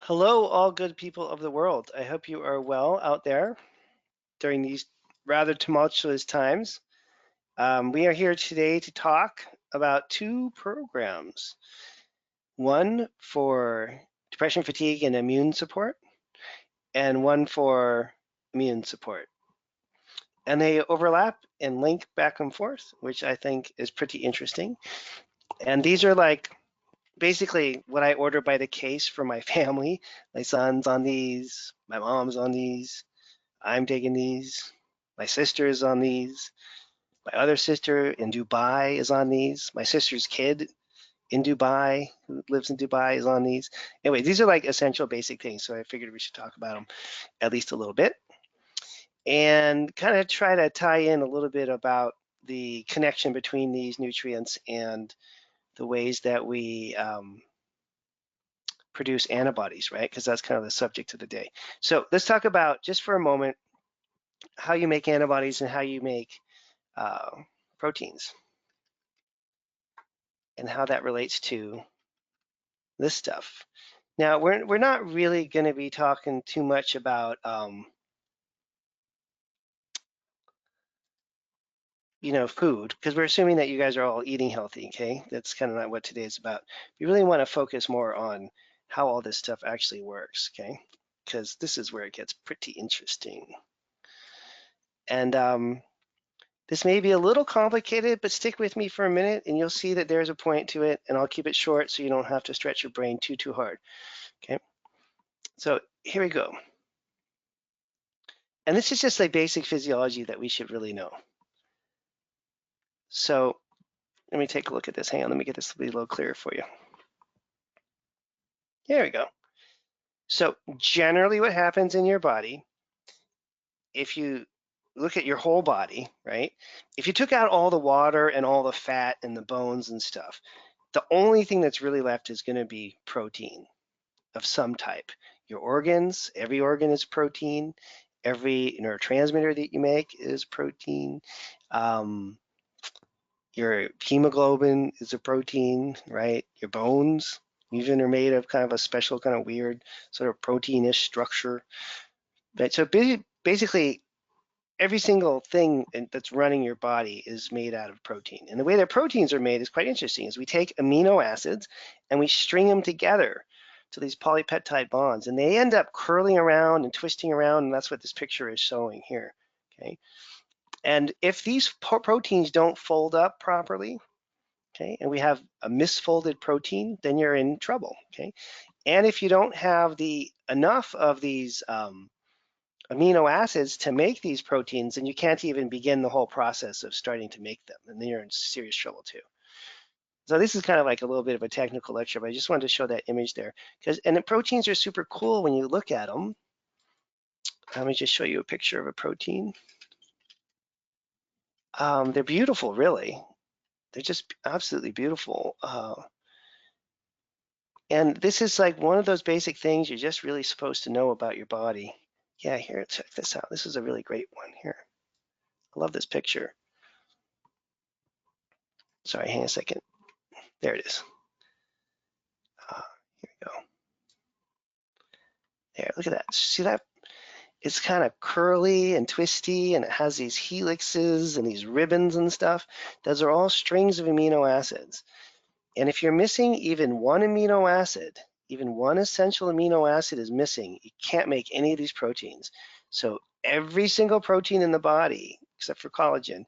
Hello, all good people of the world. I hope you are well out there during these rather tumultuous times. We are here today to talk about two programs, one for depression, fatigue, and immune support, and one for immune support. And they overlap and link back and forth, which I think is pretty interesting. And these are like basically what I order by the case for my family. My son's on these, my mom's on these, I'm taking these. My sister is on these. My other sister in Dubai is on these. My sister's kid in Dubai, who lives in Dubai, is on these. Anyway, these are like essential basic things, so I figured we should talk about them at least a little bit and kind of try to tie in a little bit about the connection between these nutrients and the ways that we produce antibodies, right? Because that's kind of the subject of the day. So let's talk about, just for a moment, how you make antibodies and how you make uh, proteins and how that relates to this stuff. Now, we're not really going to be talking too much about food, because we're assuming that you guys are all eating healthy. Okay, that's kind of not what today is about. We really want to focus more on how all this stuff actually works. Okay, because this is where it gets pretty interesting. And this may be a little complicated, but stick with me for a minute and you'll see that there's a point to it, and I'll keep it short so you don't have to stretch your brain too hard. Okay, so here we go. And this is just like basic physiology that we should really know. So let me take a look at this. Hang on, let me get this to be a little clearer for you. There we go. So generally what happens in your body, if you look at your whole body, right? If you took out all the water and all the fat and the bones and stuff, the only thing that's really left is going to be protein of some type. Your organs, every organ is protein. Every neurotransmitter that you make is protein. Your hemoglobin is a protein, right? Your bones even are made of kind of a special kind of weird sort of proteinish structure. Right? So basically, every single thing that's running your body is made out of protein. And the way that proteins are made is quite interesting. Is we take amino acids and we string them together to these polypeptide bonds, and they end up curling around and twisting around, and that's what this picture is showing here. Okay, and if these proteins don't fold up properly, okay, and we have a misfolded protein, then you're in trouble. Okay, and if you don't have enough of these amino acids to make these proteins, and you can't even begin the whole process of starting to make them, and then you're in serious trouble too. So this is kind of like a little bit of a technical lecture, but I just wanted to show that image there. And the proteins are super cool when you look at them. Let me just show you a picture of a protein. They're beautiful, really. They're just absolutely beautiful. And this is like one of those basic things you're just really supposed to know about your body. Yeah, here, check this out. This is a really great one here. I love this picture. Sorry, hang on a second. There it is. Here we go. There, look at that. See that? It's kind of curly and twisty, and it has these helixes and these ribbons and stuff. Those are all strings of amino acids. And if you're missing even one amino acid, even one essential amino acid is missing, you can't make any of these proteins. So every single protein in the body, except for collagen,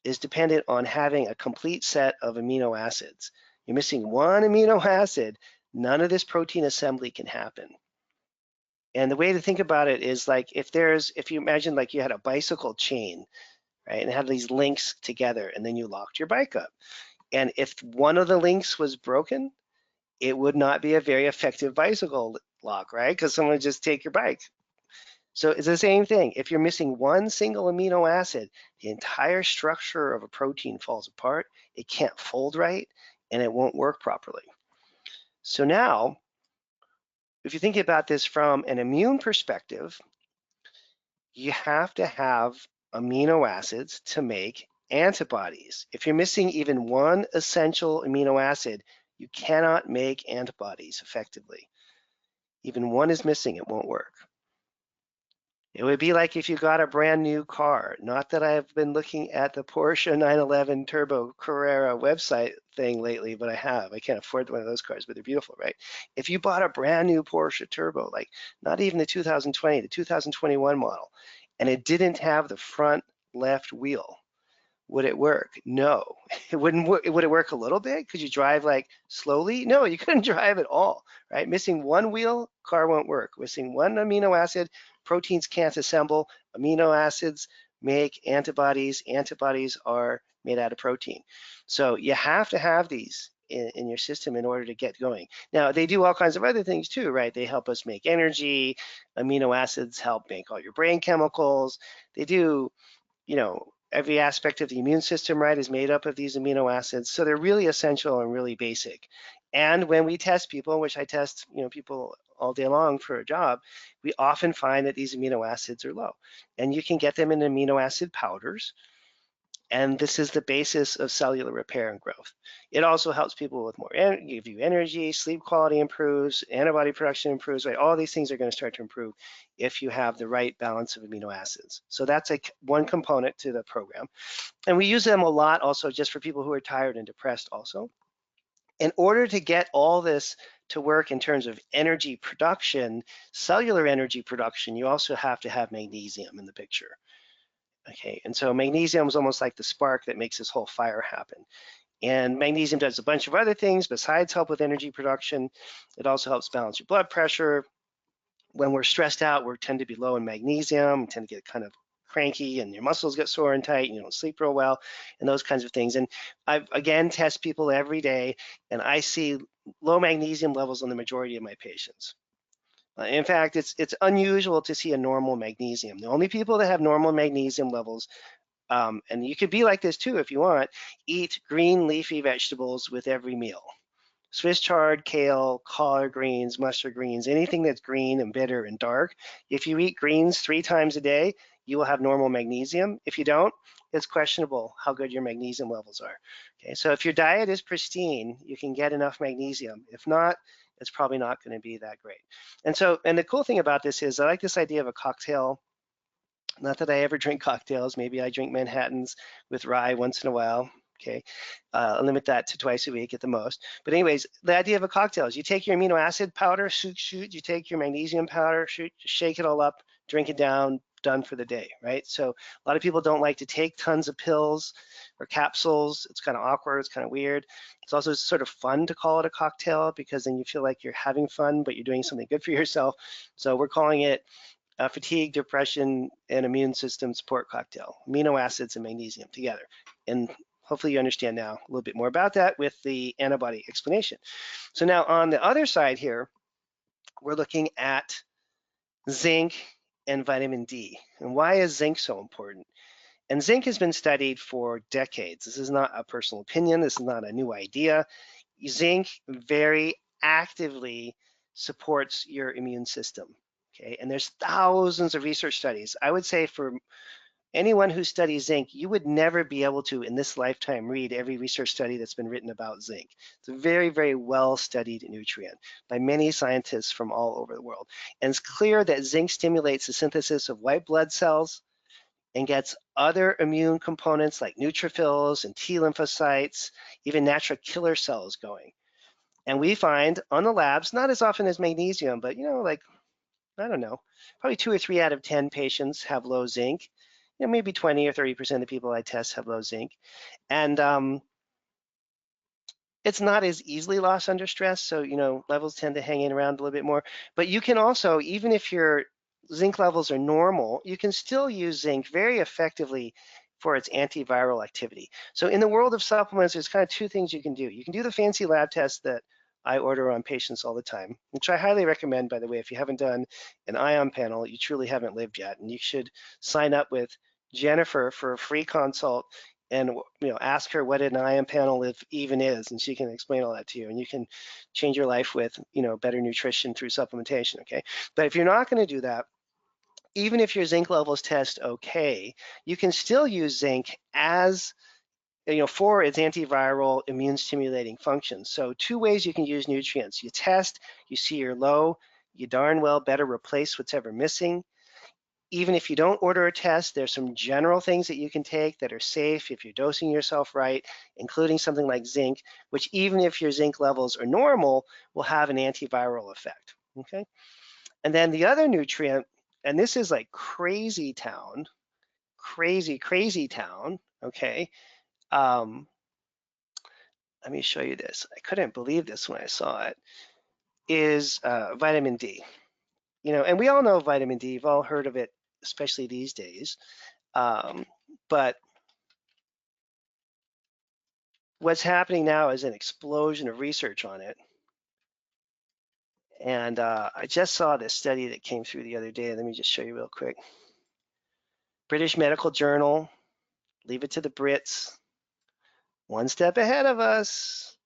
is dependent on having a complete set of amino acids. You're missing one amino acid, none of this protein assembly can happen. And the way to think about it is like if you imagine like you had a bicycle chain, right, and it had these links together, and then you locked your bike up. And if one of the links was broken, it would not be a very effective bicycle lock, right? Because someone would just take your bike. So it's the same thing. If you're missing one single amino acid, the entire structure of a protein falls apart. It can't fold right, and it won't work properly. So now, if you think about this from an immune perspective, you have to have amino acids to make antibodies. If you're missing even one essential amino acid, you cannot make antibodies effectively. Even one is missing, it won't work. It would be like if you got a brand new car. Not that I've been looking at the Porsche 911 Turbo Carrera website thing lately, but I have. I can't afford one of those cars, but they're beautiful, right? If you bought a brand new Porsche Turbo, like not even the 2020, the 2021 model, and it didn't have the front left wheel, would it work? No. It wouldn't work. Would it work a little bit? Could you drive like slowly? No, you couldn't drive at all, right? Missing one wheel, car won't work. Missing one amino acid, proteins can't assemble. Amino acids make antibodies. Antibodies are made out of protein. So you have to have these in your system in order to get going. Now, they do all kinds of other things too, right? They help us make energy. Amino acids help make all your brain chemicals. They do, every aspect of the immune system, right, is made up of these amino acids. So they're really essential and really basic. And when we test people, which I test, people all day long for a job, we often find that these amino acids are low. And you can get them in amino acid powders. And this is the basis of cellular repair and growth. It also helps people with more give you energy, sleep quality improves, antibody production improves, right? All these things are going to start to improve if you have the right balance of amino acids. So that's one component to the program. And we use them a lot also just for people who are tired and depressed also. In order to get all this to work in terms of energy production, cellular energy production, you also have to have magnesium in the picture. Okay, and so magnesium is almost like the spark that makes this whole fire happen. And magnesium does a bunch of other things besides help with energy production. It also helps balance your blood pressure. When we're stressed out, we tend to be low in magnesium, we tend to get kind of cranky and your muscles get sore and tight and you don't sleep real well and those kinds of things. And I, again, test people every day and I see low magnesium levels on the majority of my patients. In fact, it's unusual to see a normal magnesium. The only people that have normal magnesium levels, and you could be like this too if you want, eat green leafy vegetables with every meal. Swiss chard, kale, collard greens, mustard greens, anything that's green and bitter and dark. If you eat greens 3 times a day, you will have normal magnesium. If you don't, it's questionable how good your magnesium levels are. Okay, so if your diet is pristine, you can get enough magnesium. If not, it's probably not going to be that great. And the cool thing about this is I like this idea of a cocktail. Not that I ever drink cocktails. Maybe I drink Manhattans with rye once in a while. Okay, I'll limit that to twice a week at the most. But anyways, the idea of a cocktail is you take your amino acid powder, shoot, you take your magnesium powder, shake it all up, drink it down, done for the day, right? So a lot of people don't like to take tons of pills or capsules. It's kind of awkward, it's kind of weird. It's also sort of fun to call it a cocktail because then you feel like you're having fun, but you're doing something good for yourself. So we're calling it fatigue, depression, and immune system support cocktail, amino acids and magnesium together. And hopefully you understand now a little bit more about that with the antibody explanation. So now on the other side here, we're looking at zinc and vitamin D. And why is zinc so important? And zinc has been studied for decades. This is not a personal opinion. This is not a new idea. Zinc very actively supports your immune system. Okay, and there's thousands of research studies. I would say for anyone who studies zinc, you would never be able to, in this lifetime, read every research study that's been written about zinc. It's a very, very well-studied nutrient by many scientists from all over the world. And it's clear that zinc stimulates the synthesis of white blood cells and gets other immune components like neutrophils and T lymphocytes, even natural killer cells going. And we find on the labs, not as often as magnesium, but like I don't know, probably 2 or 3 out of 10 patients have low zinc. Maybe 20 or 30% of the people I test have low zinc. And it's not as easily lost under stress. So, levels tend to hang in around a little bit more. But you can also, even if your zinc levels are normal, you can still use zinc very effectively for its antiviral activity. So in the world of supplements, there's kind of 2 things you can do. You can do the fancy lab tests that I order on patients all the time, which I highly recommend, by the way. If you haven't done an ion panel, you truly haven't lived yet. And you should sign up with Jennifer for a free consult and ask her what an ion panel even is, and she can explain all that to you, and you can change your life with better nutrition through supplementation. Okay, but if you're not going to do that, even if your zinc levels test okay, you can still use zinc as for its antiviral immune stimulating functions. So 2 ways you can use nutrients. You test, you see you're low, you darn well better replace what's ever missing. Even if you don't order a test, there's some general things that you can take that are safe if you're dosing yourself right, including something like zinc, which even if your zinc levels are normal, will have an antiviral effect, okay? And then the other nutrient, and this is like crazy town, crazy town, okay? Um, Let me show you this. I couldn't believe this when I saw it, is vitamin D. And we all know vitamin D, you've all heard of it, especially these days. But what's happening now is an explosion of research on it. And I just saw this study that came through the other day. Let me just show you real quick. British Medical Journal, leave it to the Brits, one step ahead of us.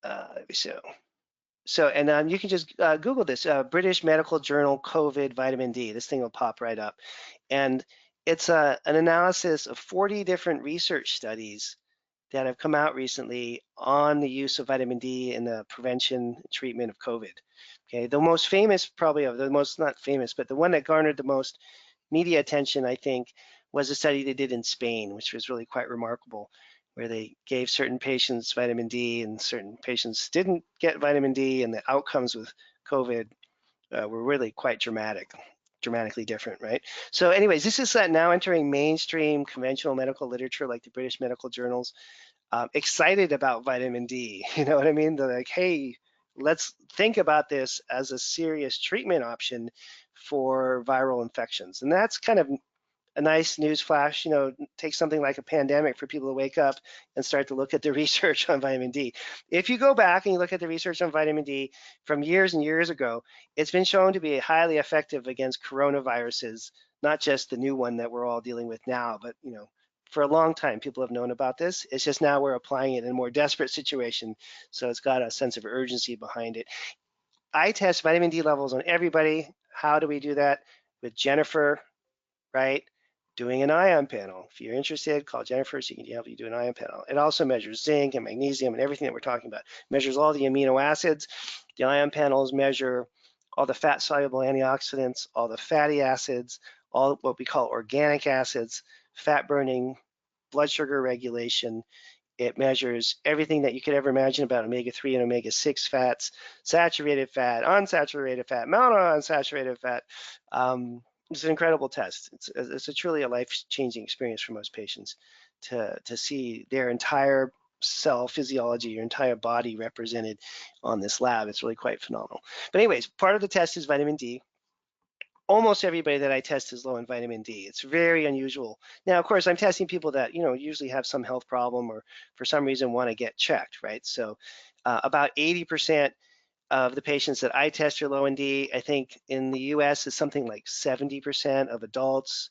And you can just Google this, British Medical Journal COVID vitamin D. This thing will pop right up. And it's an analysis of 40 different research studies that have come out recently on the use of vitamin D in the prevention and treatment of COVID. Okay, the most famous, probably of the most, not famous, but the one that garnered the most media attention, I think, was a study they did in Spain, which was really quite remarkable, where they gave certain patients vitamin D and certain patients didn't get vitamin D, and the outcomes with COVID were really quite dramatically different, right? So anyways, this is now entering mainstream conventional medical literature like the British medical journals. Excited about vitamin D, you know what I mean? They're like, hey, let's think about this as a serious treatment option for viral infections. And that's kind of a nice news flash, take something like a pandemic for people to wake up and start to look at the research on vitamin D. If you go back and you look at the research on vitamin D from years and years ago, it's been shown to be highly effective against coronaviruses, not just the new one that we're all dealing with now, but for a long time, people have known about this. It's just now we're applying it in a more desperate situation. So it's got a sense of urgency behind it. I test vitamin D levels on everybody. How do we do that? With Jennifer, right? Doing an ion panel. If you're interested, call Jennifer so she can help you do an ion panel. It also measures zinc and magnesium and everything that we're talking about. It measures all the amino acids. The ion panels measure all the fat-soluble antioxidants, all the fatty acids, all what we call organic acids, fat burning, blood sugar regulation. It measures everything that you could ever imagine about omega-3 and omega-6 fats, saturated fat, unsaturated fat, monounsaturated fat. It's an incredible test. It's truly a life-changing experience for most patients to see their entire cell physiology, your entire body represented on this lab. It's really quite phenomenal. But anyways, part of the test is vitamin D. Almost everybody that I test is low in vitamin D. It's very unusual. Now, of course, I'm testing people that usually have some health problem or for some reason want to get checked, right? So about 80% of the patients that I test are low in D. I think in the US is something like 70% of adults,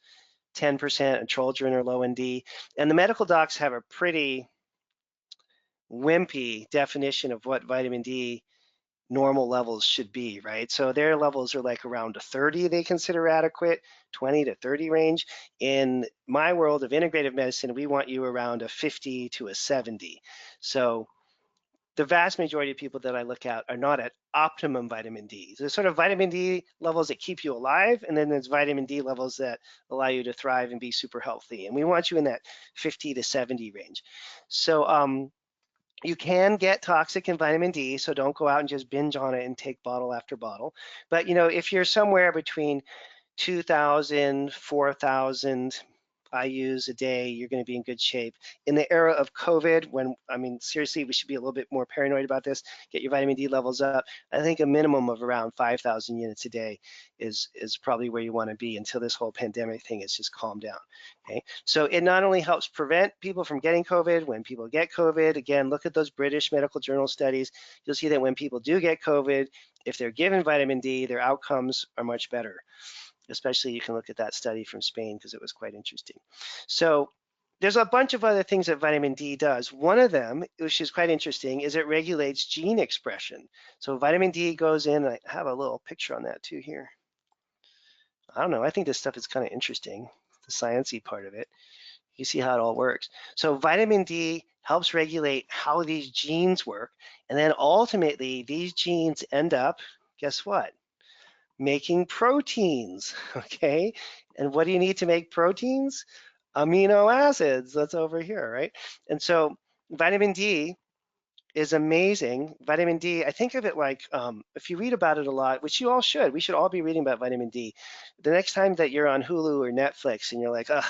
10% of children are low in D. And the medical docs have a pretty wimpy definition of what vitamin D normal levels should be, right? So their levels are like around a 30 they consider adequate, 20 to 30 range. In my world of integrative medicine, we want you around a 50 to a 70. So the vast majority of people that I look at are not at optimum vitamin D. There's sort of vitamin D levels that keep you alive, and then there's vitamin D levels that allow you to thrive and be super healthy. And we want you in that 50 to 70 range. So you can get toxic in vitamin D, so don't go out and just binge on it and take bottle after bottle. But if you're somewhere between 2,000, 4,000 IUs a day, you're going to be in good shape. In the era of COVID, seriously, we should be a little bit more paranoid about this. Get your vitamin D levels up. I think a minimum of around 5,000 units a day is probably where you want to be until this whole pandemic thing has just calmed down. Okay, so it not only helps prevent people from getting COVID. When people get COVID, again, look at those British Medical Journal studies. You'll see that when people do get COVID, if they're given vitamin D, their outcomes are much better. Especially you can look at that study from Spain because it was quite interesting. So there's a bunch of other things that vitamin D does. One of them, which is quite interesting, is it regulates gene expression. So vitamin D goes in, I have a little picture on that too here. I don't know, I think this stuff is kind of interesting, the sciencey part of it. You see how it all works. So vitamin D helps regulate how these genes work. And then ultimately, these genes end up, guess what? Making proteins, okay? And what do you need to make proteins? Amino acids. That's over here, right? And so vitamin D is amazing. Vitamin D, I think of it like if you read about it a lot, which you all should, we should all be reading about vitamin D. The next time that you're on Hulu or Netflix and you're like, ugh,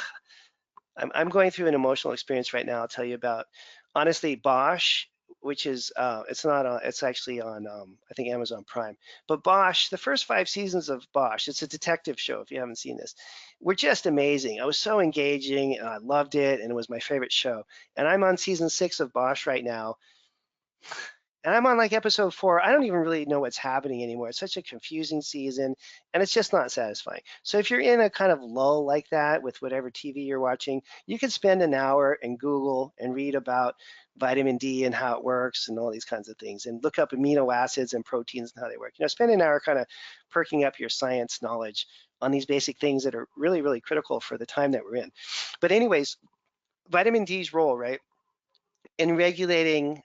I'm going through an emotional experience right now. I'll tell you about, honestly, Bosch, which is it's not on, it's actually on I think Amazon Prime. But Bosch, the first 5 seasons of Bosch, it's a detective show. If you haven't seen this, were just amazing. I was so engaging and I loved it, and it was my favorite show. And I'm on season 6 of Bosch right now, and I'm on like episode 4. I don't even really know what's happening anymore. It's such a confusing season, and it's just not satisfying. So if you're in a kind of lull like that with whatever TV you're watching, you can spend an hour and Google and read about vitamin D and how it works and all these kinds of things, and look up amino acids and proteins and how they work. Spend an hour kind of perking up your science knowledge on these basic things that are really, really critical for the time that we're in. But anyways, vitamin D's role, right, in regulating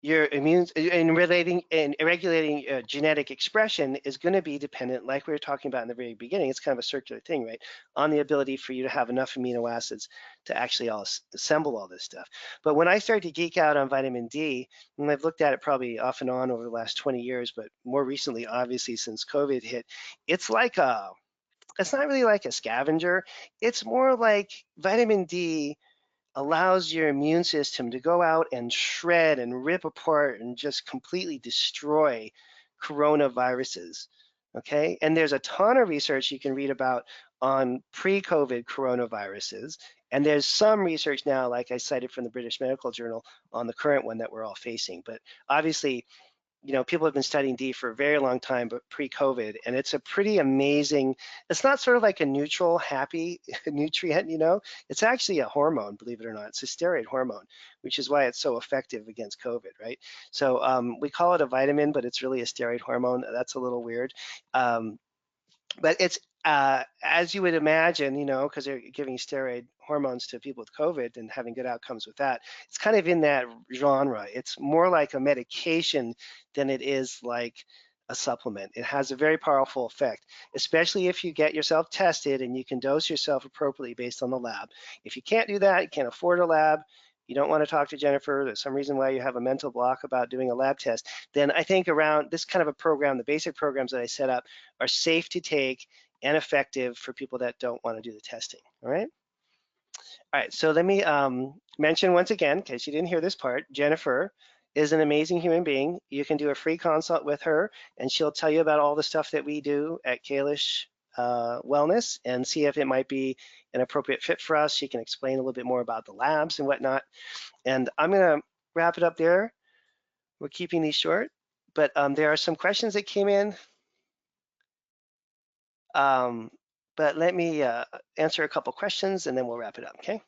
your immune in relating and regulating genetic expression is going to be dependent, like we were talking about in the very beginning. It's kind of a circular thing, right? On the ability for you to have enough amino acids to actually all assemble all this stuff. But when I started to geek out on vitamin D, and I've looked at it probably off and on over the last 20 years, but more recently, obviously, since COVID hit, it's like it's not really like a scavenger. It's more like vitamin D allows your immune system to go out and shred and rip apart and just completely destroy coronaviruses. Okay, and there's a ton of research you can read about on pre-COVID coronaviruses, and there's some research now, like I cited from the British Medical Journal, on the current one that we're all facing. But obviously, people have been studying D for a very long time, but pre-COVID, and it's a pretty amazing, it's not sort of like a neutral, happy nutrient, it's actually a hormone, believe it or not. It's a steroid hormone, which is why it's so effective against COVID, right? So we call it a vitamin, but it's really a steroid hormone. That's a little weird. But it's as you would imagine, because they're giving steroid hormones to people with COVID and having good outcomes with that. It's kind of in that genre. It's more like a medication than it is like a supplement. It has a very powerful effect, especially if you get yourself tested and you can dose yourself appropriately based on the lab. If you can't do that, you can't afford a lab, you don't want to talk to Jennifer, there's some reason why you have a mental block about doing a lab test, then I think around this kind of a program, the basic programs that I set up are safe to take and effective for people that don't want to do the testing. All right. All right. So let me mention once again, in case you didn't hear this part, Jennifer is an amazing human being. You can do a free consult with her, and she'll tell you about all the stuff that we do at Kalish Wellness and see if it might be an appropriate fit for us. She can explain a little bit more about the labs and whatnot. And I'm going to wrap it up there. We're keeping these short, but there are some questions that came in. Um, but let me answer a couple questions and then we'll wrap it up, okay?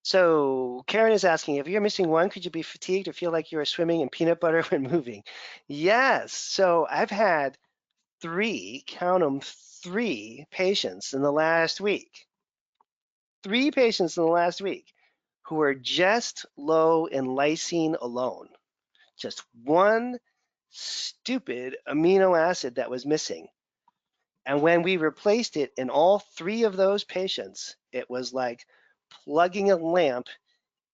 So Karen is asking, if you're missing one, could you be fatigued or feel like you are swimming in peanut butter when moving? Yes, so I've had 3, count them, 3 patients in the last week. 3 patients in the last week who are just low in lysine alone. Just one stupid amino acid that was missing. And when we replaced it in all 3 of those patients, it was like plugging a lamp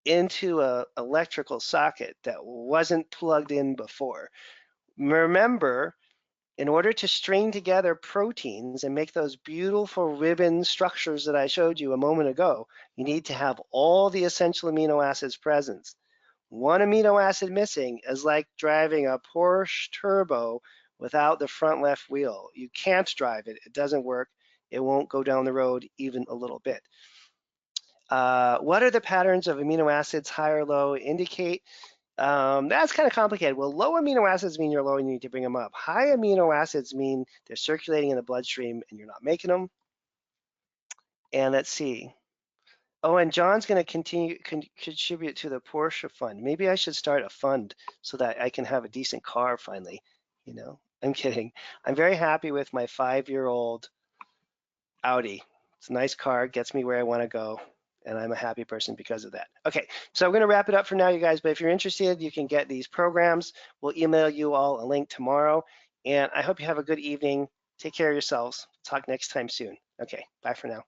into an electrical socket that wasn't plugged in before. Remember, in order to string together proteins and make those beautiful ribbon structures that I showed you a moment ago, you need to have all the essential amino acids present. One amino acid missing is like driving a Porsche Turbo without the front left wheel. You can't drive it. It doesn't work. It won't go down the road even a little bit. What are the patterns of amino acids, high or low, indicate? That's kind of complicated. Well, low amino acids mean you're low and you need to bring them up. High amino acids mean they're circulating in the bloodstream and you're not making them. And let's see. Oh, and John's going to contribute to the Porsche fund. Maybe I should start a fund so that I can have a decent car finally. I'm kidding. I'm very happy with my 5-year-old Audi. It's a nice car, gets me where I want to go. and I'm a happy person because of that. Okay, so I'm going to wrap it up for now, you guys, but if you're interested, you can get these programs. We'll email you all a link tomorrow, and I hope you have a good evening. Take care of yourselves. Talk next time soon. Okay, bye for now.